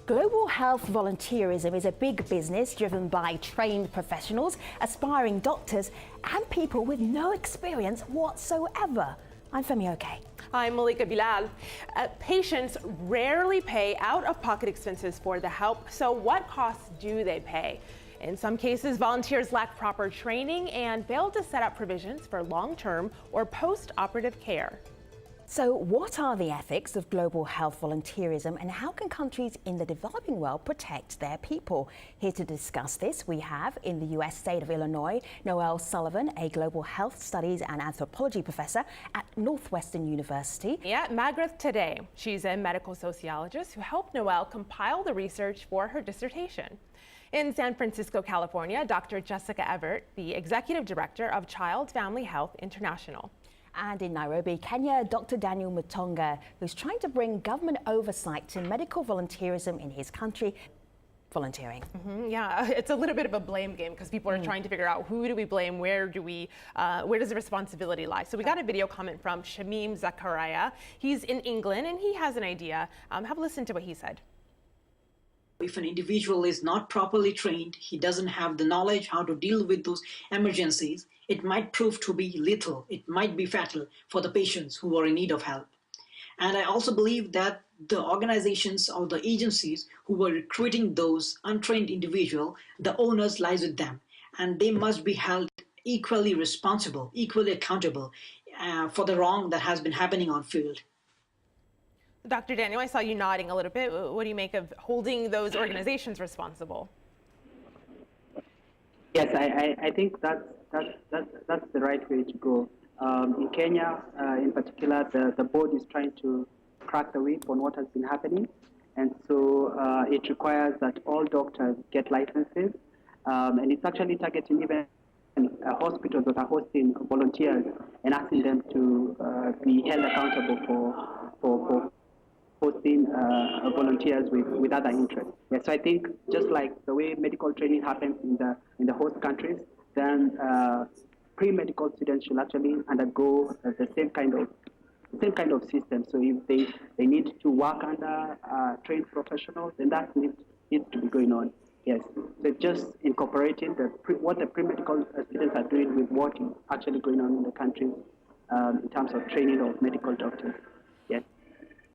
Global health volunteerism is a big business driven by trained professionals, aspiring doctors, and people with no experience whatsoever. I'm Femi Oke. I'm Malika Bilal. Patients rarely pay out-of-pocket expenses for the help, so what costs do they pay? In some cases, volunteers lack proper training and fail to set up provisions for long-term or post-operative care. So what are the ethics of global health volunteerism, and how can countries in the developing world protect their people? Here to discuss this, we have, in the US state of Illinois, Noelle Sullivan, a global health studies and anthropology professor at Northwestern University. Yeah, Magrath today. She's a medical sociologist who helped Noelle compile the research for her dissertation. In San Francisco, California, Dr. Jessica Everett, the executive director of Child Family Health International. And in Nairobi, Kenya, Dr. Daniel Mutonga, who's trying to bring government oversight to medical volunteerism in his country. Volunteering. Yeah, it's a little bit of a blame game because people are trying to figure out who do we blame, where does the responsibility lie? So we got a video comment from Shamim Zakaria. He's in England and he has an idea. Have a listen to what he said. If an individual is not properly trained, he doesn't have the knowledge how to deal with those emergencies, it might prove to be lethal. It might be fatal for the patients who are in need of help. And I also believe that the organizations or the agencies who were recruiting those untrained individuals, the onus lies with them. And they must be held equally responsible, equally accountable for the wrong that has been happening on field. Dr. Daniel, I saw you nodding a little bit. What do you make of holding those organizations responsible? Yes, I think that's the right way to go. In Kenya, in particular, the board is trying to crack the whip on what has been happening, and so it requires that all doctors get licenses, and it's actually targeting even hospitals that are hosting volunteers and asking them to be held accountable for hosting volunteers with other interests. Yes, so I think just like the way medical training happens in the host countries, then pre-medical students should actually undergo the same kind of system. So if they need to work under trained professionals, then that needs to be going on. Yes, so just incorporating what the pre-medical students are doing with what is actually going on in the country in terms of training of medical doctors.